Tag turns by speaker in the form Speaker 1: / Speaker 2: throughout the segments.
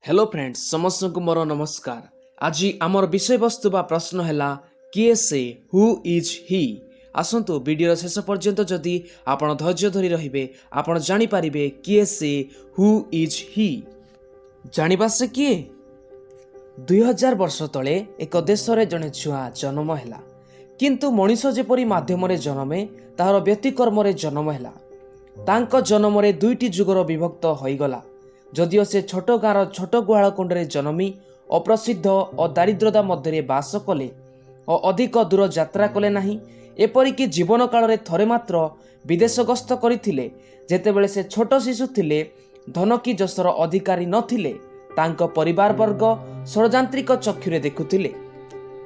Speaker 1: Hello friends समस्त को मोर नमस्कार। आज आमर विषय वस्तु बा प्रश्न है किए से हु इज ही। आसतु वीडियो शेष पर्यंत जदि आपण धैर्य धरी रहिबे आपण जानि पारिबे किए से हु इज ही। जानिबा से किए 2000 वर्ष तले एक देश रे जने छुआ जन्म हैला, किंतु मनीष जेपरी माध्यम रे जन्मे तार व्यतिकर्म रे जन्म हैला। तांको जन्म रे दुईटी जुगर विभक्त होईगला। जदिओ से छोट गाँव छोट गुहाल कुंडे जन्मी अप्रसिद्ध और दारिद्रता मध्य बास कले और अधिक दूर यात्रा कले नहीं। एपरिकी जीवन काल रे थरे मात्र विदेश गस्त करथिले। जेतेबेले से छोट शिशु थिले, धन की जसर अधिकारी नथिले, तांको परिवार वर्ग षड़जांत्रिक चक्षुरे देखुथिले।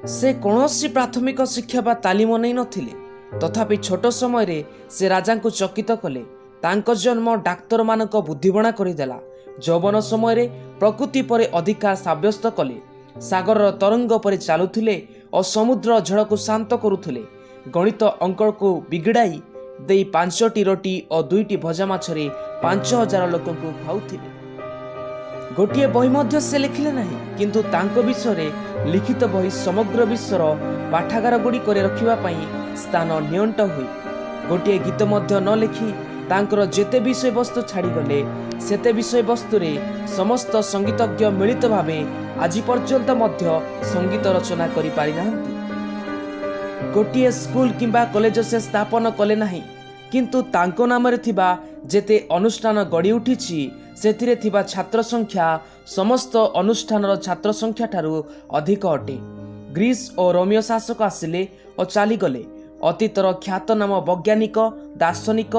Speaker 1: से कौनसी प्राथमिक शिक्षा बा तालीम नै नथिले, तथापि छोट समय रे से राजा को चकित कले। तांको जन्म डाक्तर मानक बुद्धिबणा करिदेला। यौवन समय रे प्रकृति पर अधिकार साब्यस्त कले। सागर तरंग पर चलुथिले और समुद्र झड़ को शांत करुथिले। गणित अंक को बिगड़ाई दे 5टी रोटी और 2टी भजा माछरे 5000 लोक को खाउथिले। गोटे बही मध्य से लिखिले नहीं, किंतु तांको विषय रे लिखित बही समग्र विश्वर पाठागार गुड़ी करे रखिबा पई स्थान नियंट हुई। गोटे गीत मध्य न लिखि तांकर जेते विषय वस्तु छाड़ी गले सेते विषय वस्तु रे समस्त संगीतज्ञ मिलित भावे आज पर्यंत मध्य संगीत रचना करि पारि नाहंती। गोटे स्कूल किंबा कॉलेज से स्थापन कले नहीं, किंतु तांको नाम रे थिबा जेते अनुष्ठान गड़ी उठिछि सेथिरे थिबा छात्र संख्या समस्त अनुष्ठानर छात्र संख्या ठारू अधिक अटे। ग्रीस और रोमियो शासक आसिले और चली गले। अतीतर ख्यात नाम वैज्ञानिक दार्शनिक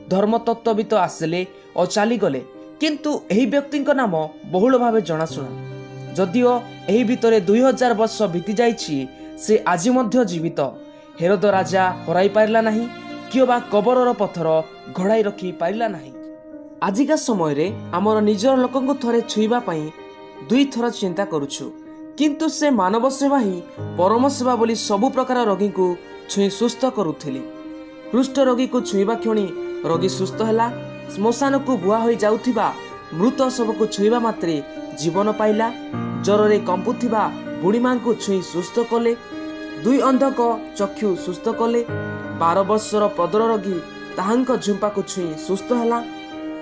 Speaker 1: धर्मतत्वविद आसिले और चली गले, किंतु एही व्यक्ति नाम बहुल भावे जनाशुना। जदिओ एही भितरे 2000 वर्ष बीती जाइछि, से आज मध्य जीवित। हेरोद राजा हराई पारिला नहीं, किओ बा कबरर पथर घड़ाई रखी पारिला नहीं। आजिका समय रे आमर निजर लोकंको थरे छुईबा पई 2 थर चिंता करूछु, किंतु से मानव सेवा ही परम सेवा बोली सबु प्रकार रोगी को छुई सुस्थ करुथिले। पृष्ठ रोगी को छुईबा क्षणी रोगी सुस्थ हैला। श्मशान को बुआ हो जाउथिबा मृत शव को छुईबा मात्रे जीवन पाइला। ज्वर रे कंपुथिबा बुढ़ी मां को छुई सुस्थ कले। 2 अंधक चक्षु सुस्थ कले। 12 वर्षर प्रदर रोगी ताहांक झुंपा को छुई सुस्थ हैला।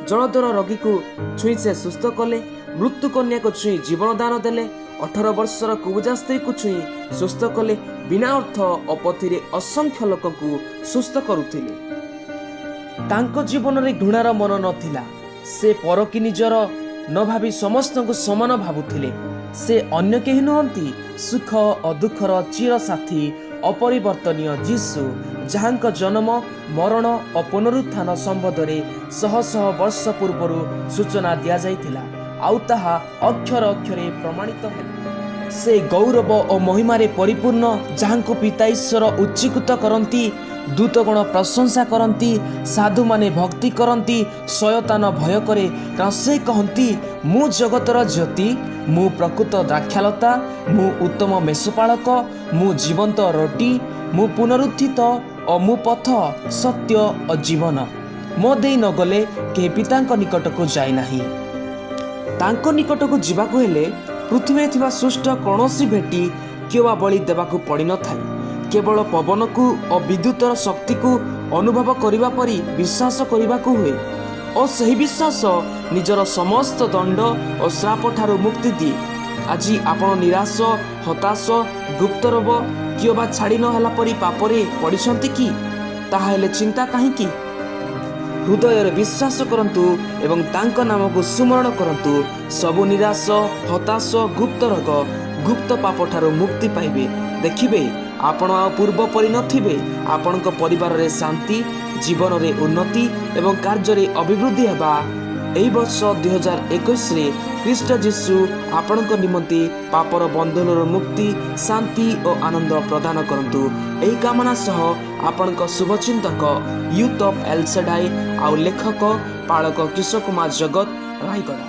Speaker 1: जलदर रोगी को छुई से सुस्थ कले। मृत्यु कन्या को छुई जीवन दान देले। 18 वर्षर कुबुजा स्त्री को छुई सुस्थ कले। बिना अर्थ अपथिरे असंख्य लोक को सुस्थ करुथिले। तांको जीवन रे घृणार मन नथिला। से पर कि निजर न भावी समस्त को समान भावुथिले। से अन्य केहि नहंती, सुख और दुखर चिर साथी अपरिवर्तनीय जीसु, जहांक जन्म मरण और पुनरुत्थान संबंधरे शह शह वर्ष पूर्व सूचना दिया जाइथिला, आउ ताहा अक्षर अक्षरे प्रमाणित है। से गौरव और महिमारे परिपूर्ण, जहांको पिता ईश्वर उच्चीकृत करंती, दूतगण प्रशंसा करती, साधु माने भक्ति करती, शयतान भय करे। कारण से कहती, मु जगतर ज्योति, मु प्रकृत द्राक्षालता, मु उत्तम मेषपालक, मु जीवंत रोटी, मु पुनरुत्थित और मु पथ सत्य और जीवन। मो देई न गले के पिता निकट को जाए नहीं। तांको निकट को जीवाकु हेले पृथ्वी थिबा सृष्ट कौनसी भेटी किवा बलि देवाकु पड़ी न थाई। केवल पवन को और विद्युतर शक्ति को अनुभव करिबा परी विश्वास करिबाकु हुए और सही विश्वास निजर समस्त दंड और श्राप ठारू मुक्ति दिए। आज आपण निराश हताश गुप्तरोग किओबा छाड़ी न होला परी पापरे पड़िसंती कि ताहाले चिंता काहीकि। हृदय विश्वास करंतु एवं तांको नाम को सुमरण करंतु। सबु निराश हताश गुप्त रोग गुप्त पाप ठारू मुक्ति पाइबे। देखिबे आपण आ पूर्व परि नथिबे। आपणक परिवार रे शांति, जीवन रे उन्नति एवं कार्य रे अभिवृद्धि हेबा। एई वर्ष 2021 रे ख्रीष्ट जीशु आपणक निमंते पापर बंधनर मुक्ति शांति और आनंद प्रदान करंतु। एही कामना सह आपणक शुभचिंतक यूथ ऑफ एल शेडाई आउ लेखक पालक किशोर कुमार जगत रायगड़ा।